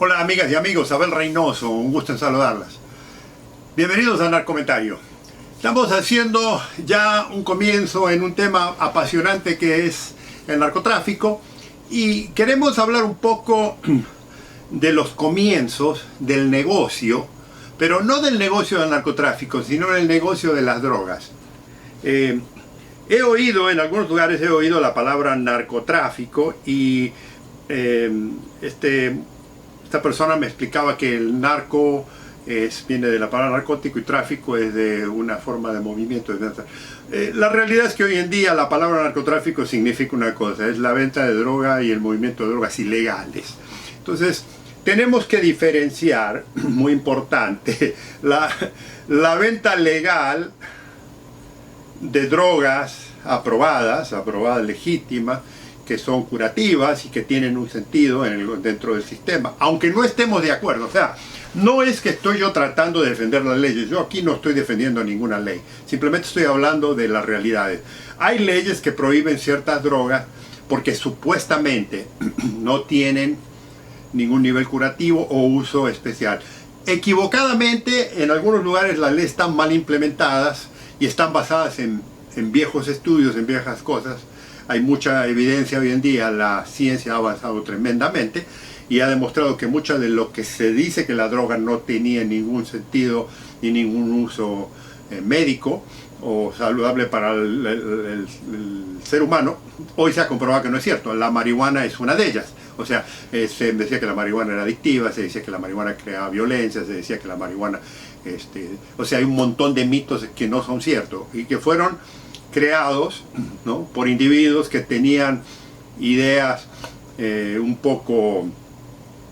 Hola amigas y amigos, Abel Reynoso, un gusto en saludarlas. Bienvenidos a Narcomentario. Estamos haciendo ya un comienzo en un tema apasionante que es el narcotráfico y queremos hablar un poco de los comienzos del negocio, pero no del negocio del narcotráfico, sino del negocio de las drogas. He oído, en algunos lugares he oído la palabra narcotráfico y esta persona me explicaba que el narco viene de la palabra narcótico y tráfico es de una forma de movimiento. La realidad es que hoy en día la palabra narcotráfico significa una cosa, es la venta de droga y el movimiento de drogas ilegales. Entonces, tenemos que diferenciar, muy importante, la venta legal de drogas aprobadas, legítimas, que son curativas y que tienen un sentido dentro del sistema, aunque no estemos de acuerdo. O sea, no es que estoy yo tratando de defender las leyes, yo aquí no estoy defendiendo ninguna ley, simplemente estoy hablando de las realidades. Hay leyes que prohíben ciertas drogas porque supuestamente no tienen ningún nivel curativo o uso especial. Equivocadamente, en algunos lugares las leyes están mal implementadas y están basadas en viejos estudios, en viejas cosas. Hay mucha evidencia hoy en día, la ciencia ha avanzado tremendamente y ha demostrado que mucho de lo que se dice que la droga no tenía ningún sentido ni ningún uso médico o saludable para el ser humano, hoy se ha comprobado que no es cierto. La marihuana es una de ellas. O sea, se decía que la marihuana era adictiva, se decía que la marihuana creaba violencia, se decía que la marihuana... o sea, hay un montón de mitos que no son ciertos y que fueron creados, ¿no?, por individuos que tenían ideas un poco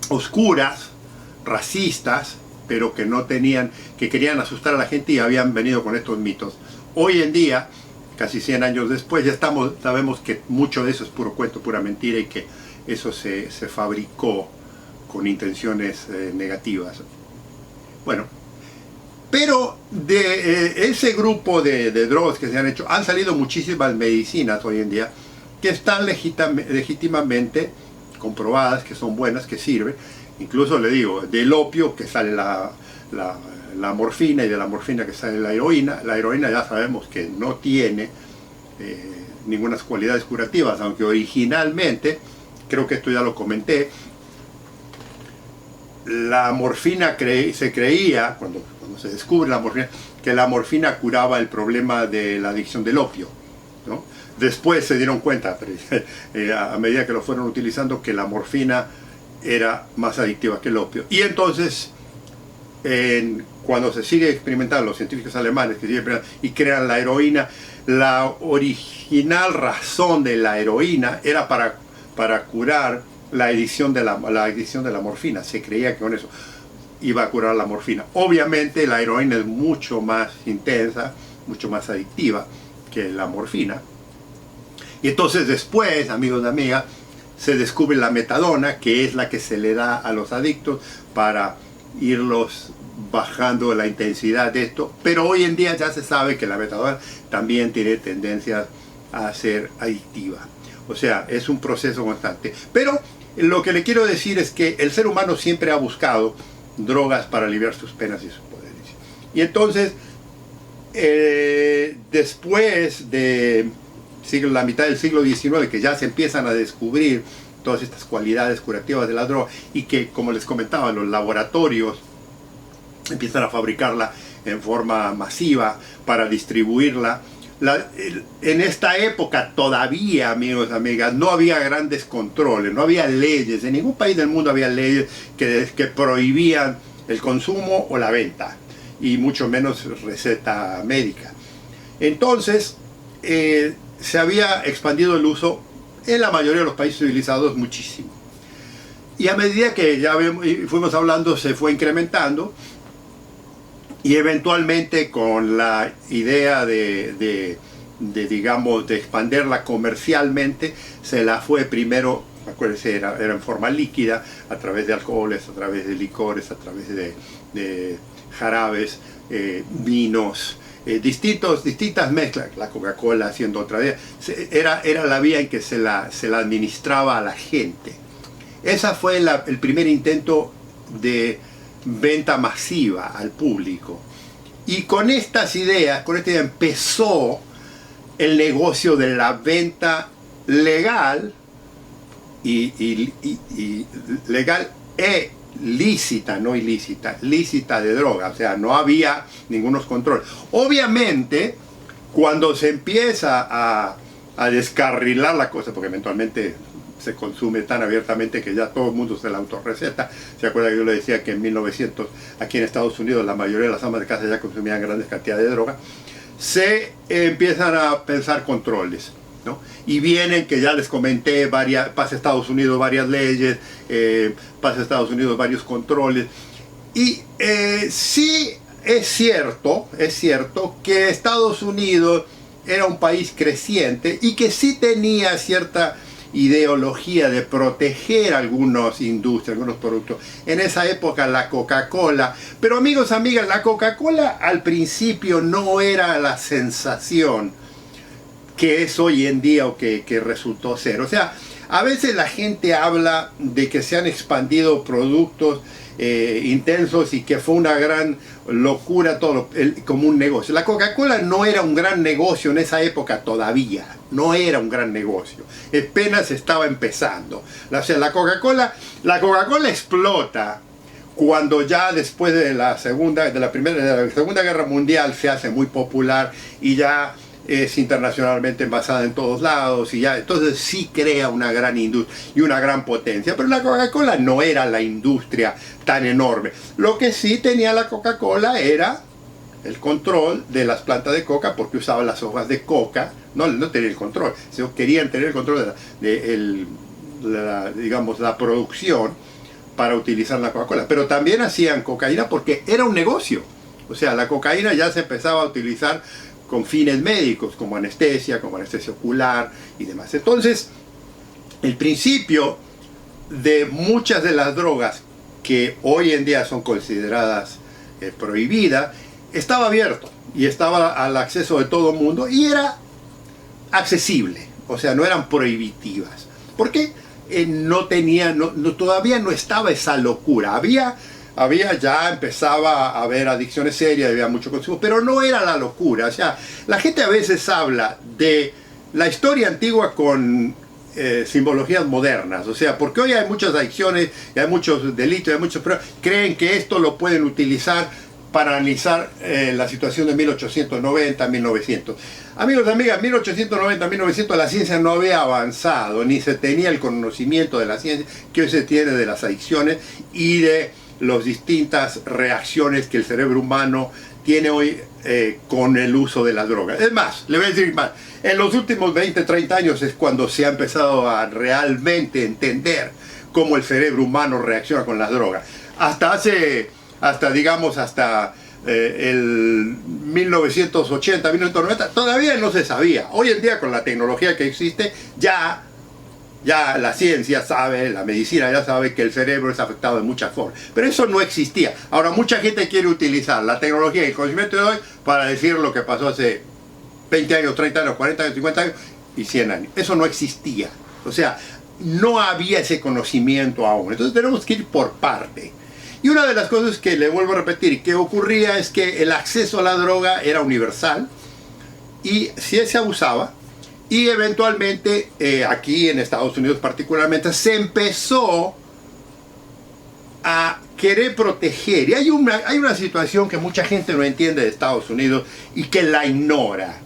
oscuras, racistas, pero que no tenían, que querían asustar a la gente y habían venido con estos mitos. Hoy en día, casi 100 años después, ya sabemos que mucho de eso es puro cuento, pura mentira y que eso se fabricó con intenciones negativas. Bueno, pero de ese grupo de drogas que se han hecho, han salido muchísimas medicinas hoy en día que están legítimamente comprobadas, que son buenas, que sirven. Incluso le digo, del opio que sale la morfina y de la morfina que sale la heroína. La heroína ya sabemos que no tiene ninguna cualidades curativas, aunque originalmente, creo que esto ya lo comenté, la morfina se creía, cuando se descubre la morfina, que la morfina curaba el problema de la adicción del opio, ¿no? Después se dieron cuenta, a medida que lo fueron utilizando, que la morfina era más adictiva que el opio. Y entonces, cuando se sigue experimentando, los científicos alemanes que siguen y crean la heroína, la original razón de la heroína era para curar la adicción de la morfina. Se creía que con eso iba a curar la morfina. Obviamente la heroína es mucho más intensa, mucho más adictiva que la morfina. Y entonces después, amigos y amigas, se descubre la metadona, que es la que se le da a los adictos para irlos bajando la intensidad de esto. Pero hoy en día ya se sabe que la metadona también tiene tendencias a ser adictiva. O sea, es un proceso constante. Pero lo que le quiero decir es que el ser humano siempre ha buscado drogas para aliviar sus penas y sus poderes. Y entonces, después de la mitad del siglo XIX, que ya se empiezan a descubrir todas estas cualidades curativas de la droga y que, como les comentaba, los laboratorios empiezan a fabricarla en forma masiva para distribuirla. En esta época todavía, amigos y amigas, no había grandes controles, no había leyes, en ningún país del mundo había leyes que prohibían el consumo o la venta, y mucho menos receta médica. Entonces, se había expandido el uso en la mayoría de los países civilizados muchísimo. Y a medida que ya fuimos hablando, se fue incrementando. Y eventualmente, con la idea digamos, de expandirla comercialmente, se la fue primero, acuérdense, era en forma líquida, a través de alcoholes, a través de licores, a través de jarabes, vinos, distintas mezclas. La Coca-Cola siendo otra vía. Era la vía en que se la administraba a la gente. Ese fue el primer intento de venta masiva al público. Y con estas ideas, con esta idea empezó el negocio de la venta legal y legal e lícita, no ilícita, lícita de droga, o sea, no había ningunos controles. Obviamente, cuando se empieza a descarrilar la cosa, porque eventualmente se consume tan abiertamente que ya todo el mundo se la autorreceta. ¿Se acuerda que yo le decía que en 1900 aquí en Estados Unidos la mayoría de las amas de casa ya consumían grandes cantidades de droga? Se empiezan a pensar controles, ¿no? Y vienen, que ya les comenté, pasa Estados Unidos varias leyes, pasa Estados Unidos varios controles. Y sí es cierto que Estados Unidos era un país creciente y que sí tenía cierta ideología de proteger algunas industrias, algunos productos. En esa época la Coca-Cola, pero amigos, amigas, la Coca-Cola al principio no era la sensación que es hoy en día o que resultó ser. O sea, a veces la gente habla de que se han expandido productos intensos y que fue una gran locura todo como un negocio. La Coca-Cola no era un gran negocio en esa época todavía, no era un gran negocio, apenas estaba empezando. O sea, la Coca-Cola explota cuando ya después de la Segunda Guerra Mundial se hace muy popular y ya es internacionalmente envasada en todos lados y ya entonces sí crea una gran industria y una gran potencia. Pero la Coca-Cola no era la industria tan enorme. Lo que sí tenía la Coca-Cola era el control de las plantas de coca, porque usaban las hojas de coca. No tenía el control, sino querían tener el control de la producción para utilizar la Coca-Cola. Pero también hacían cocaína porque era un negocio. O sea, la cocaína ya se empezaba a utilizar con fines médicos, como anestesia ocular y demás. Entonces, el principio de muchas de las drogas que hoy en día son consideradas prohibidas, estaba abierto y estaba al acceso de todo el mundo y era accesible, o sea, no eran prohibitivas. Porque todavía no estaba esa locura. Ya empezaba a haber adicciones serias, había mucho consumo, pero no era la locura. O sea, la gente a veces habla de la historia antigua con simbologías modernas. O sea, porque hoy hay muchas adicciones, y hay muchos delitos, pero creen que esto lo pueden utilizar para analizar la situación de 1890, 1900. Amigos, amigas, 1890, 1900 la ciencia no había avanzado, ni se tenía el conocimiento de la ciencia que hoy se tiene de las adicciones y de las distintas reacciones que el cerebro humano tiene hoy con el uso de las drogas. Es más, le voy a decir más, en los últimos 20, 30 años es cuando se ha empezado a realmente entender cómo el cerebro humano reacciona con las drogas. Hasta el 1980, 1990, todavía no se sabía. Hoy en día, con la tecnología que existe, ya la ciencia sabe, la medicina ya sabe que el cerebro es afectado de muchas formas. Pero eso no existía. Ahora mucha gente quiere utilizar la tecnología y el conocimiento de hoy para decir lo que pasó hace 20 años, 30 años, 40 años, 50 años y 100 años. Eso no existía. O sea, no había ese conocimiento aún. Entonces tenemos que ir por parte. Y una de las cosas que le vuelvo a repetir que ocurría es que el acceso a la droga era universal y si se abusaba. Y eventualmente, aquí en Estados Unidos particularmente, se empezó a querer proteger. Y hay una situación que mucha gente no entiende de Estados Unidos y que la ignora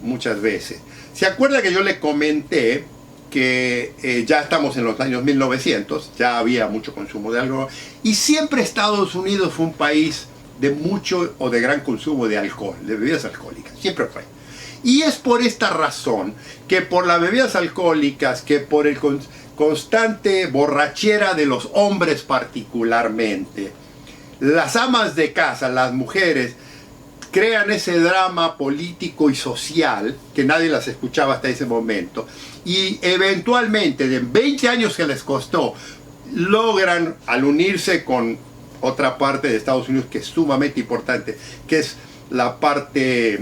muchas veces. ¿Se acuerda que yo le comenté que ya estamos en los años 1900, ya había mucho consumo de alcohol, y siempre Estados Unidos fue un país de mucho o de gran consumo de alcohol, de bebidas alcohólicas, siempre fue. Y es por esta razón que por las bebidas alcohólicas, que por el constante borrachera de los hombres particularmente, las amas de casa, las mujeres, crean ese drama político y social que nadie las escuchaba hasta ese momento y eventualmente de 20 años que les costó logran, al unirse con otra parte de Estados Unidos que es sumamente importante, que es la parte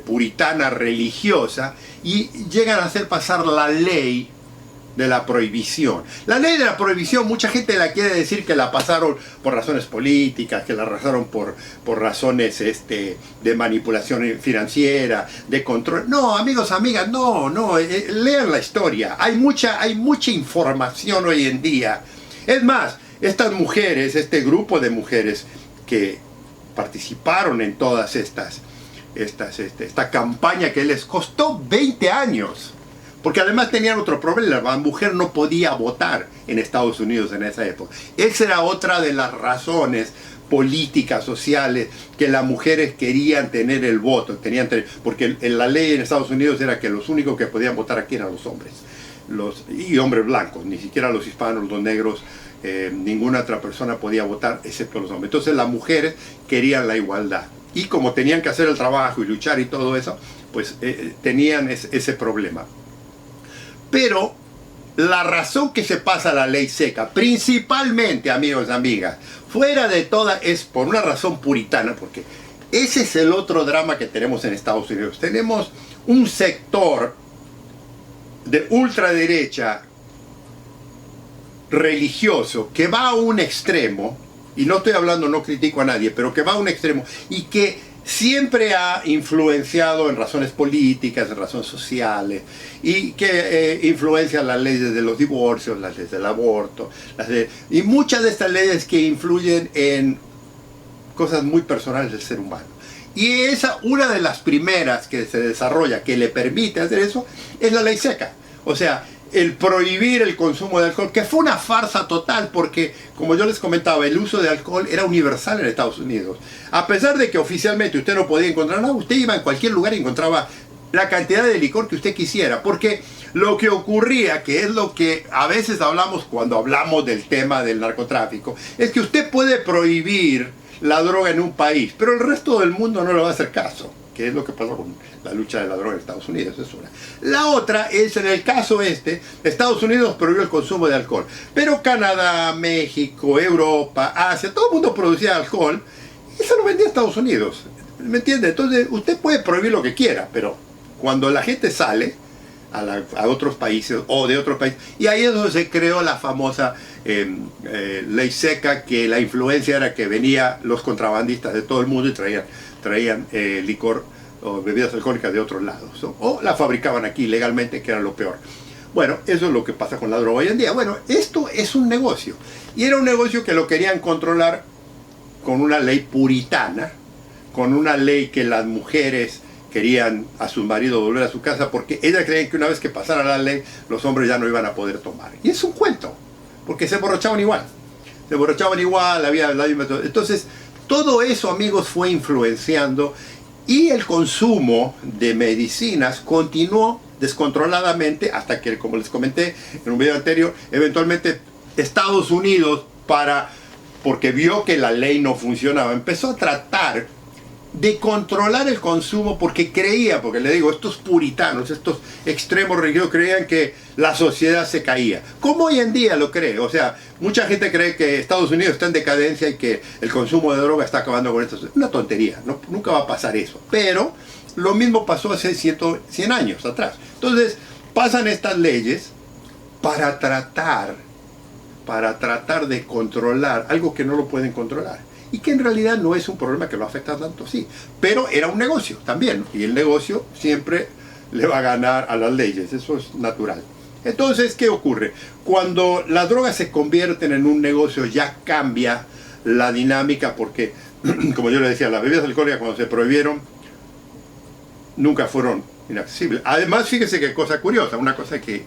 puritana religiosa, y llegan a hacer pasar la ley de la prohibición. La ley de la prohibición, mucha gente la quiere decir que la pasaron por razones políticas, que la pasaron por razones de manipulación financiera, de control. No, amigos, amigas, no, lean la historia. Hay mucha información hoy en día. Es más, estas mujeres, este grupo de mujeres que participaron en todas esta campaña que les costó 20 años. Porque además tenían otro problema, la mujer no podía votar en Estados Unidos en esa época. Esa era otra de las razones políticas, sociales, que las mujeres querían tener el voto, porque la ley en Estados Unidos era que los únicos que podían votar aquí eran los hombres, y hombres blancos, ni siquiera los hispanos, los negros, ninguna otra persona podía votar excepto los hombres. Entonces las mujeres querían la igualdad. Y como tenían que hacer el trabajo y luchar y todo eso, pues tenían ese problema. Pero la razón que se pasa la ley seca, principalmente, amigos y amigas, fuera de toda, es por una razón puritana, porque ese es el otro drama que tenemos en Estados Unidos. Tenemos un sector de ultraderecha religioso que va a un extremo, y no estoy hablando, no critico a nadie, pero que va a un extremo y que siempre ha influenciado en razones políticas, en razones sociales, y que influencia las leyes de los divorcios, las leyes del aborto, y muchas de estas leyes que influyen en cosas muy personales del ser humano. Y una de las primeras que se desarrolla, que le permite hacer eso, es la ley seca. O sea, el prohibir el consumo de alcohol, que fue una farsa total, porque, como yo les comentaba, el uso de alcohol era universal en Estados Unidos. A pesar de que oficialmente usted no podía encontrar nada, usted iba en cualquier lugar y encontraba la cantidad de licor que usted quisiera, porque lo que ocurría, que es lo que a veces hablamos cuando hablamos del tema del narcotráfico, es que usted puede prohibir la droga en un país, pero el resto del mundo no le va a hacer caso, que es lo que pasó con la lucha de la droga en Estados Unidos. Es una. La otra es, en el caso Estados Unidos prohibió el consumo de alcohol, pero Canadá, México, Europa, Asia, todo el mundo producía alcohol, y eso lo vendía a Estados Unidos, ¿me entiende? Entonces usted puede prohibir lo que quiera, pero cuando la gente sale a otros países o de otros países, y ahí es donde se creó la famosa ley seca, que la influencia era que venían los contrabandistas de todo el mundo y traían licor o bebidas alcohólicas de otros lados, ¿no? O la fabricaban aquí legalmente, que era lo peor. Bueno, eso es lo que pasa con la droga hoy en día. Bueno, esto es un negocio, y era un negocio que lo querían controlar con una ley puritana, con una ley que las mujeres querían a su marido volver a su casa, porque ellas creían que una vez que pasara la ley, los hombres ya no iban a poder tomar. Y es un cuento, porque se emborrachaban igual. Había la misma. Entonces, todo eso, amigos, fue influenciando, y el consumo de medicinas continuó descontroladamente hasta que, como les comenté en un video anterior, eventualmente Estados Unidos, porque vio que la ley no funcionaba, empezó a tratar de controlar el consumo, porque le digo, estos puritanos, estos extremos religiosos creían que la sociedad se caía, como hoy en día lo cree. O sea, mucha gente cree que Estados Unidos está en decadencia y que el consumo de droga está acabando con esto. Es una tontería, nunca va a pasar eso, pero lo mismo pasó hace 100 años atrás. Entonces pasan estas leyes para tratar de controlar algo que no lo pueden controlar, y que en realidad no es un problema que lo afecta tanto, sí, pero era un negocio también, y el negocio siempre le va a ganar a las leyes, eso es natural. Entonces, ¿qué ocurre? Cuando las drogas se convierten en un negocio, ya cambia la dinámica, porque, como yo le decía, las bebidas alcohólicas cuando se prohibieron nunca fueron inaccesibles. Además, fíjese qué cosa curiosa, una cosa que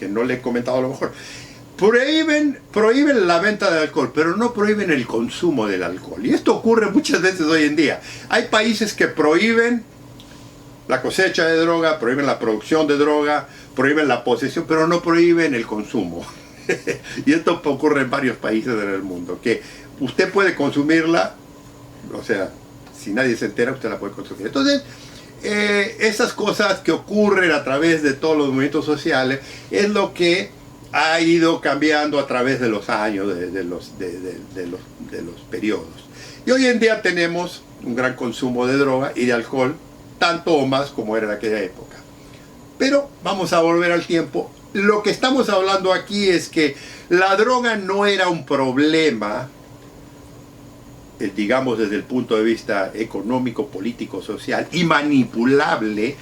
no le he comentado a lo mejor. Prohíben la venta de alcohol, pero no prohíben el consumo del alcohol. Y esto ocurre muchas veces hoy en día. Hay países que prohíben la cosecha de droga, prohíben la producción de droga, prohíben la posesión, pero no prohíben el consumo. Y esto ocurre en varios países del mundo, que usted puede consumirla, o sea, si nadie se entera, usted la puede consumir. Entonces, esas cosas que ocurren a través de todos los movimientos sociales es lo que ha ido cambiando a través de los años, de los periodos. Y hoy en día tenemos un gran consumo de droga y de alcohol, tanto o más como era en aquella época. Pero vamos a volver al tiempo. lo que estamos hablando aquí es que la droga no era un problema, digamos desde el punto de vista económico, político, social, y manipulable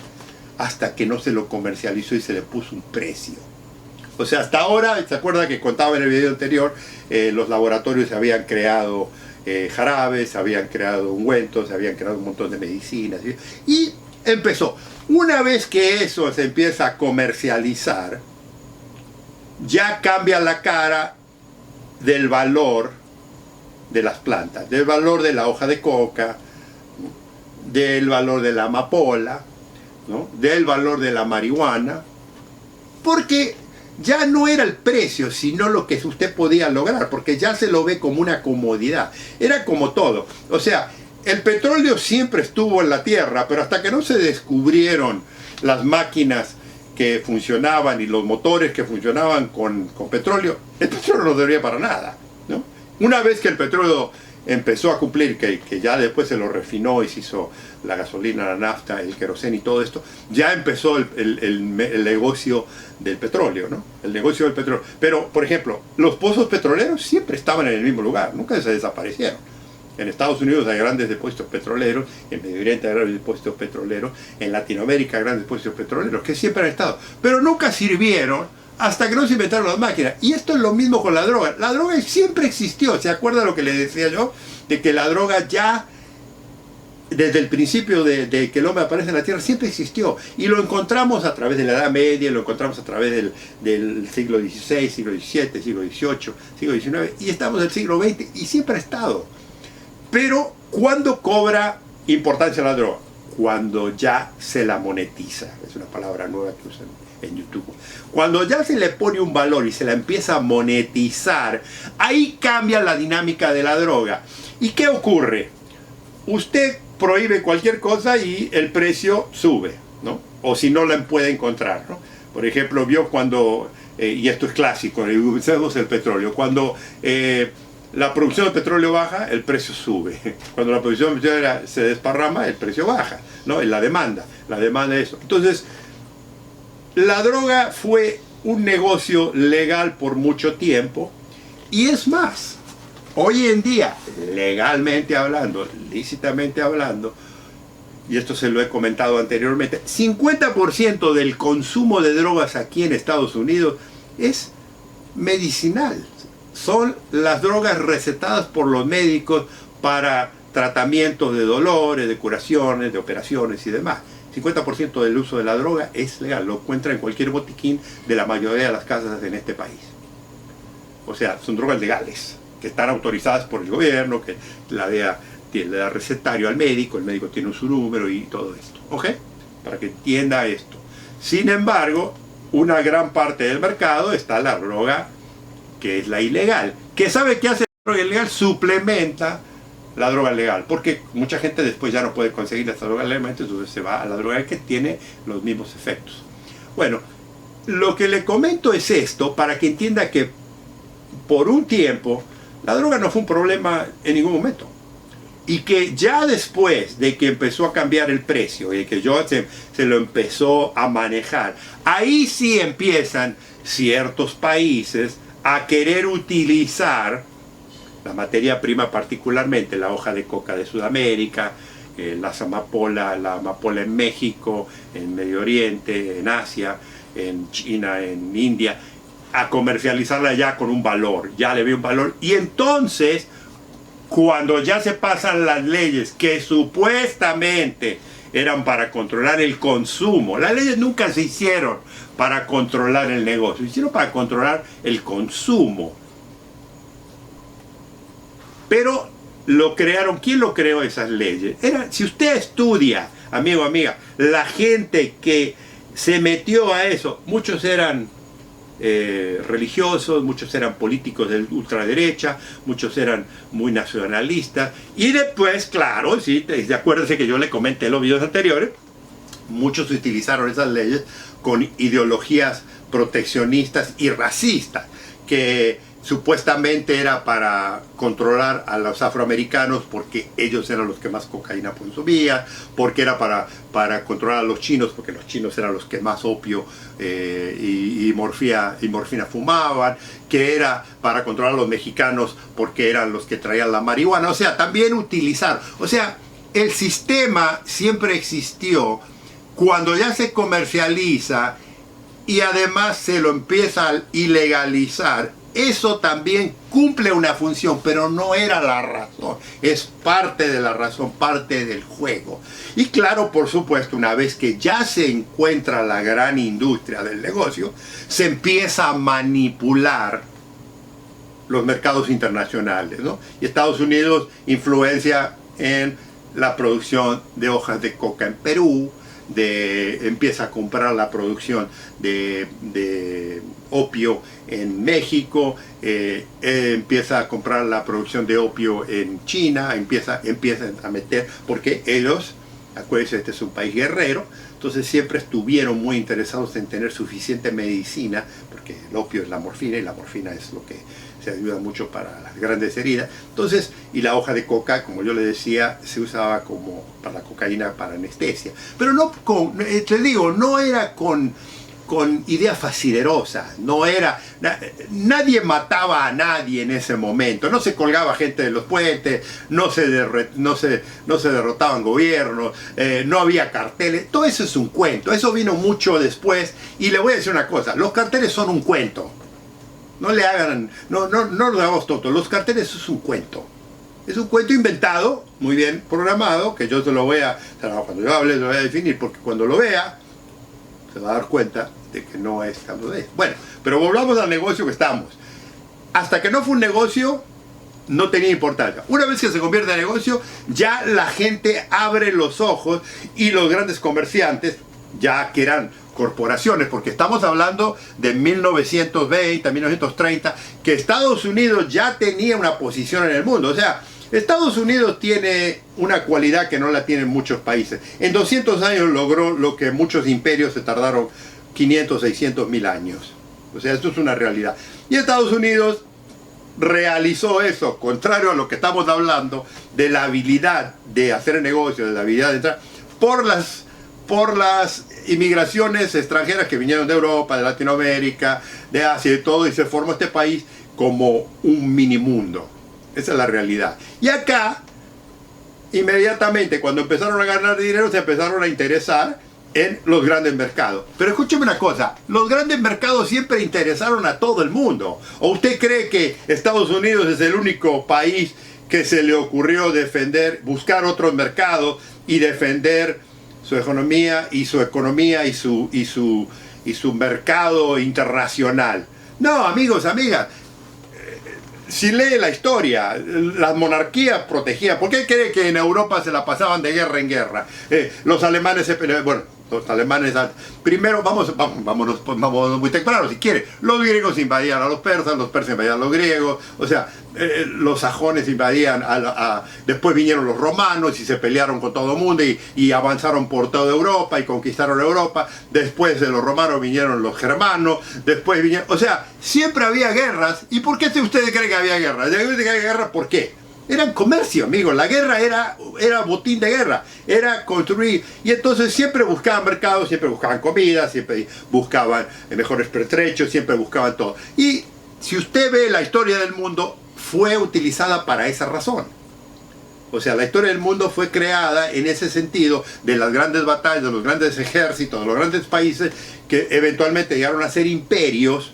hasta que no se lo comercializó y se le puso un precio. O sea, hasta ahora, ¿se acuerda que contaba en el video anterior? Los laboratorios habían creado jarabes, habían creado ungüentos, habían creado un montón de medicinas. Y empezó. Una vez que eso se empieza a comercializar, ya cambia la cara del valor de las plantas, del valor de la hoja de coca, del valor de la amapola, ¿no? Del valor de la marihuana, porque ya no era el precio, sino lo que usted podía lograr, porque ya se lo ve como una comodidad. Era como todo. O sea, el petróleo siempre estuvo en la tierra, pero hasta que no se descubrieron las máquinas que funcionaban y los motores que funcionaban con petróleo, el petróleo no servía para nada, ¿no? Una vez que el petróleo empezó a cumplir, que ya después se lo refinó y se hizo la gasolina, la nafta, el queroseno y todo esto, ya empezó el negocio del petróleo, ¿no? El negocio del petróleo. Pero, por ejemplo, los pozos petroleros siempre estaban en el mismo lugar, nunca se desaparecieron. En Estados Unidos hay grandes depósitos petroleros, en Medio Oriente hay grandes depósitos petroleros, en Latinoamérica hay grandes depósitos petroleros, que siempre han estado, pero nunca sirvieron hasta que no se inventaron las máquinas. Y esto es lo mismo con la droga. La droga siempre existió. ¿Se acuerda lo que le decía yo? De que la droga ya, desde el principio de que el hombre aparece en la Tierra, siempre existió. Y lo encontramos a través de la Edad Media, lo encontramos a través del siglo XVI, siglo XVII, siglo XVIII, siglo XIX, y estamos en el siglo XX, y siempre ha estado. Pero, ¿cuándo cobra importancia la droga? Cuando ya se la monetiza. Es una palabra nueva que usan en YouTube. Cuando ya se le pone un valor y se la empieza a monetizar, ahí cambia la dinámica de la droga. ¿Y qué ocurre? Usted prohíbe cualquier cosa y el precio sube, ¿no? O si no la puede encontrar, ¿no? Por ejemplo, vio cuando, y esto es clásico, usamos el petróleo, cuando la producción de petróleo baja, el precio sube. Cuando la producción de petróleo se desparrama, el precio baja, ¿no? La demanda es eso. Entonces, la droga fue un negocio legal por mucho tiempo, y es más, hoy en día, legalmente hablando, lícitamente hablando, y esto se lo he comentado anteriormente, 50% del consumo de drogas aquí en Estados Unidos es medicinal. Son las drogas recetadas por los médicos para tratamientos de dolores, de curaciones, de operaciones y demás. 50% del uso de la droga es legal, lo encuentra en cualquier botiquín de la mayoría de las casas en este país. O sea, son drogas legales, que están autorizadas por el gobierno, que la DEA le da recetario al médico, el médico tiene su número y todo esto, ¿ok? Para que entienda esto. Sin embargo, una gran parte del mercado está la droga que es la ilegal. ¿Qué sabe qué hace la droga ilegal? Suplementa la droga legal, porque mucha gente después ya no puede conseguir esta droga legalmente, entonces se va a la droga que tiene los mismos efectos. Bueno, lo que le comento es esto, para que entienda que por un tiempo la droga no fue un problema en ningún momento, y que ya después de que empezó a cambiar el precio y que se lo empezó a manejar, ahí sí empiezan ciertos países a querer utilizar la materia prima, particularmente la hoja de coca de Sudamérica, la amapola en México, en Medio Oriente, en Asia, en China, en India, a comercializarla ya con un valor, ya le ve un valor. Y entonces, cuando ya se pasan las leyes que supuestamente eran para controlar el consumo, las leyes nunca se hicieron para controlar el negocio, se hicieron para controlar el consumo. Pero lo crearon, ¿quién lo creó esas leyes? Si usted estudia, amigo, amiga, la gente que se metió a eso, muchos eran religiosos, muchos eran políticos de ultraderecha, muchos eran muy nacionalistas, y después, claro, sí, acuérdense que yo le comenté en los videos anteriores, muchos utilizaron esas leyes con ideologías proteccionistas y racistas, que supuestamente era para controlar a los afroamericanos porque ellos eran los que más cocaína consumían, porque era para controlar a los chinos porque los chinos eran los que más opio y morfina fumaban, que era para controlar a los mexicanos porque eran los que traían la marihuana. O sea, también utilizar, o sea, el sistema siempre existió. Cuando ya se comercializa y además se lo empieza a ilegalizar, eso también cumple una función, pero no era la razón. Es parte de la razón, parte del juego. Y claro, por supuesto, una vez que ya se encuentra la gran industria del negocio, se empieza a manipular los mercados internacionales, ¿no? Y Estados Unidos influencia en la producción de hojas de coca en Perú, empieza a comprar la producción de opio en México, empieza a comprar la producción de opio en China, empiezan a meter, porque ellos, acuérdense, este es un país guerrero, entonces siempre estuvieron muy interesados en tener suficiente medicina, porque el opio es la morfina y la morfina es lo que se ayuda mucho para las grandes heridas. Entonces, y la hoja de coca, como yo le decía, se usaba como para la cocaína, para anestesia. Pero no con, te digo, no era con ideas facinerosas, no era, nadie mataba a nadie en ese momento, no se colgaba gente de los puentes, no se derrotaban gobiernos, no había carteles, todo eso es un cuento, eso vino mucho después. Y le voy a decir una cosa, los carteles son un cuento. No le hagan, no lo hagamos tonto. Los carteles es un cuento. Es un cuento inventado, muy bien programado, que yo cuando yo hable lo voy a definir, porque cuando lo vea, se va a dar cuenta de que no es tanto de eso. Bueno, pero volvamos al negocio que estamos. Hasta que no fue un negocio, no tenía importancia. Una vez que se convierte en negocio, ya la gente abre los ojos y los grandes comerciantes, ya que eran corporaciones, porque estamos hablando de 1920, 1930, que Estados Unidos ya tenía una posición en el mundo. O sea, Estados Unidos tiene una cualidad que no la tienen muchos países. En 200 años logró lo que muchos imperios se tardaron 500, 600 mil años. O sea, esto es una realidad. Y Estados Unidos realizó eso, contrario a lo que estamos hablando, de la habilidad de hacer negocio, de la habilidad de entrar, por las inmigraciones extranjeras que vinieron de Europa, de Latinoamérica, de Asia y todo, y se formó este país como un mini mundo. Esa es la realidad. Y acá, inmediatamente, cuando empezaron a ganar dinero, se empezaron a interesar en los grandes mercados. Pero escúcheme una cosa, los grandes mercados siempre interesaron a todo el mundo. ¿O usted cree que Estados Unidos es el único país que se le ocurrió buscar otros mercados y defender su economía y su mercado internacional? No, amigos, amigas, si lee la historia, las monarquías protegían. ¿Por qué cree que en Europa se la pasaban de guerra en guerra? Los alemanes se peleaban, bueno, los alemanes, primero, vámonos muy temprano si quiere, los griegos invadían a los persas invadían a los griegos, o sea, los sajones invadían después vinieron los romanos y se pelearon con todo el mundo y avanzaron por toda Europa y conquistaron Europa. Después de los romanos vinieron los germanos, después vinieron, o sea, siempre había guerras. ¿Y por qué ustedes creen que había guerras? ¿Por qué? Eran comercio, amigos. La guerra era botín de guerra, era construir. Y entonces siempre buscaban mercados, siempre buscaban comida, siempre buscaban mejores pertrechos, siempre buscaban todo. Y si usted ve la historia del mundo, fue utilizada para esa razón. O sea, la historia del mundo fue creada en ese sentido, de las grandes batallas, de los grandes ejércitos, de los grandes países que eventualmente llegaron a ser imperios,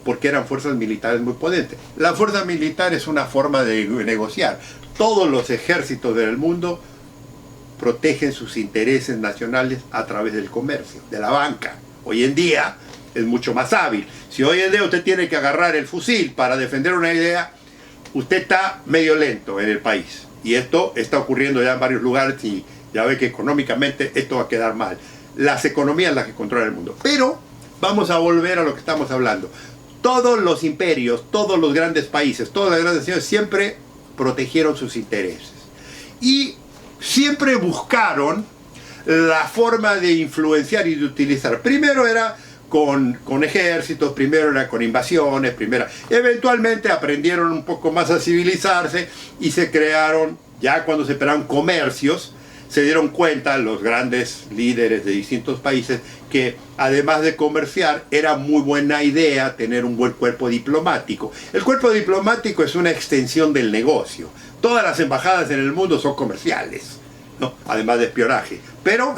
porque eran fuerzas militares muy potentes. La fuerza militar es una forma de negociar. Todos los ejércitos del mundo protegen sus intereses nacionales a través del comercio, de la banca. Hoy en día es mucho más hábil. Si hoy en día usted tiene que agarrar el fusil para defender una idea, usted está medio lento en el país. Y esto está ocurriendo ya en varios lugares y ya ve que económicamente esto va a quedar mal. Las economías las que controlan el mundo. Pero vamos a volver a lo que estamos hablando. Todos los imperios, todos los grandes países, todas las grandes naciones siempre protegieron sus intereses. Y siempre buscaron la forma de influenciar y de utilizar. Primero era con ejércitos, primero era con invasiones, eventualmente aprendieron un poco más a civilizarse y se crearon, ya cuando se crearon comercios, se dieron cuenta los grandes líderes de distintos países que además de comerciar era muy buena idea tener un buen cuerpo diplomático. El cuerpo diplomático es una extensión del negocio. Todas las embajadas en el mundo son comerciales, ¿no? Además de espionaje. Pero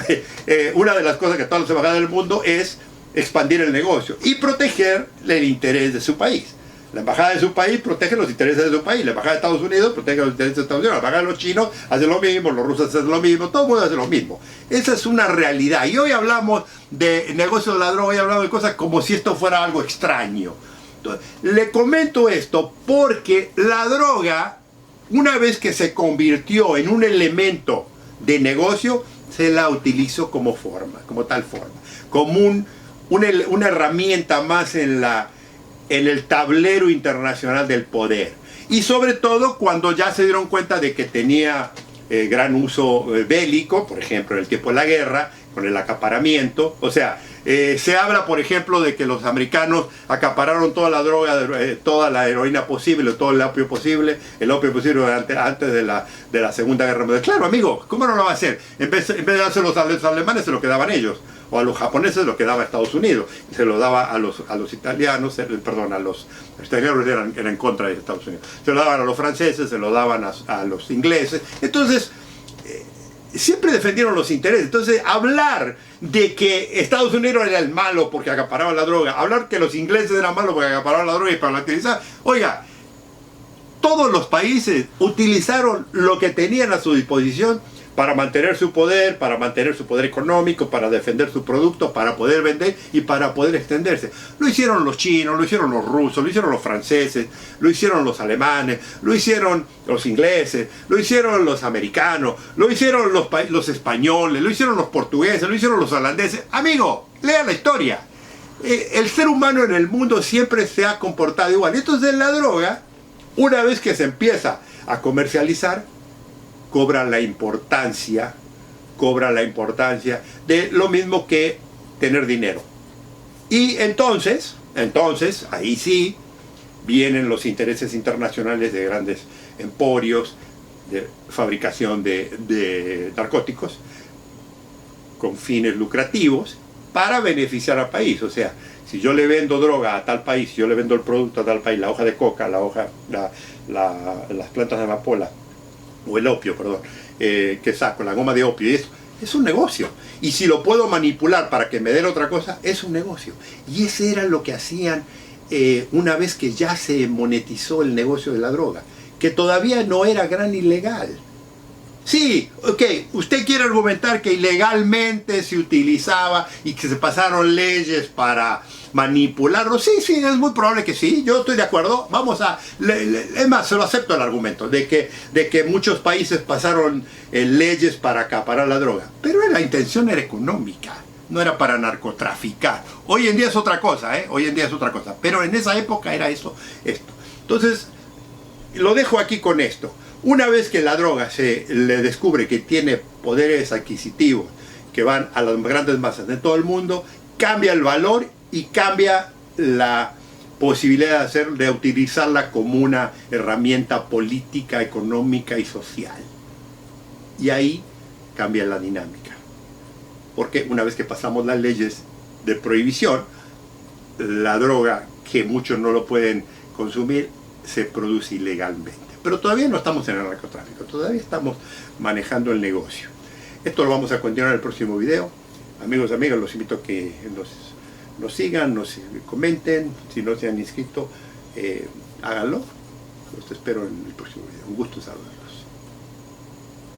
una de las cosas que todas las embajadas del mundo es expandir el negocio y proteger el interés de su país. La embajada de su país protege los intereses de su país, la embajada de Estados Unidos protege los intereses de Estados Unidos, la embajada de los chinos hace lo mismo, los rusos hacen lo mismo, todo el mundo hace lo mismo. Esa es una realidad. Y hoy hablamos de negocios de la droga, hoy hablamos de cosas como si esto fuera algo extraño. Entonces, le comento esto porque la droga, una vez que se convirtió en un elemento de negocio, se la utilizó como tal forma, como una herramienta más en el tablero internacional del poder. Y sobre todo cuando ya se dieron cuenta de que tenía gran uso bélico, por ejemplo en el tiempo de la guerra, con el acaparamiento. O sea, se habla por ejemplo de que los americanos acapararon toda la droga, toda la heroína posible, todo el opio posible antes de la Segunda Guerra Mundial. Claro, amigo, ¿cómo no lo va a hacer? En vez de hacer los alemanes, se lo quedaban ellos. O a los japoneses lo que daba Estados Unidos, se lo daba a los italianos, perdón, a los italianos eran en contra de Estados Unidos, se lo daban a los franceses, se lo daban a los ingleses. Entonces, siempre defendieron los intereses. Entonces, hablar de que Estados Unidos era el malo porque acaparaba la droga, hablar que los ingleses eran malos porque acaparaban la droga y para la utilizar, oiga, todos los países utilizaron lo que tenían a su disposición para mantener su poder económico, para defender su producto, para poder vender y para poder extenderse. Lo hicieron los chinos, lo hicieron los rusos, lo hicieron los franceses, lo hicieron los alemanes, lo hicieron los ingleses, lo hicieron los americanos, lo hicieron los españoles, lo hicieron los portugueses, lo hicieron los holandeses. Amigo, lea la historia. El ser humano en el mundo siempre se ha comportado igual. Entonces la droga, una vez que se empieza a comercializar, cobra la importancia de lo mismo que tener dinero. Y entonces, ahí sí, vienen los intereses internacionales de grandes emporios de fabricación de narcóticos con fines lucrativos para beneficiar al país. O sea, si yo le vendo droga a tal país, si yo le vendo el producto a tal país, la hoja de coca, las plantas de amapola, o el opio, perdón, que saco, la goma de opio, y eso es un negocio. Y si lo puedo manipular para que me den otra cosa, es un negocio. Y ese era lo que hacían una vez que ya se monetizó el negocio de la droga, que todavía no era gran ilegal. Sí, ok, usted quiere argumentar que ilegalmente se utilizaba y que se pasaron leyes para manipularlo. Sí, es muy probable que sí, yo estoy de acuerdo. Es más, se lo acepto el argumento de que muchos países pasaron leyes para acaparar la droga, pero la intención era económica, no era para narcotraficar. Hoy en día es otra cosa, pero en esa época era esto. Entonces, lo dejo aquí con esto. Una vez que la droga se le descubre que tiene poderes adquisitivos que van a las grandes masas de todo el mundo, cambia el valor y cambia la posibilidad de utilizarla como una herramienta política, económica y social. Y ahí cambia la dinámica. Porque una vez que pasamos las leyes de prohibición, la droga, que muchos no lo pueden consumir, se produce ilegalmente. Pero todavía no estamos en el narcotráfico, todavía estamos manejando el negocio. Esto lo vamos a continuar en el próximo video. Amigos, amigas, los invito a que nos sigan, nos comenten. Si no se han inscrito, háganlo. Los espero en el próximo video. Un gusto saludarlos.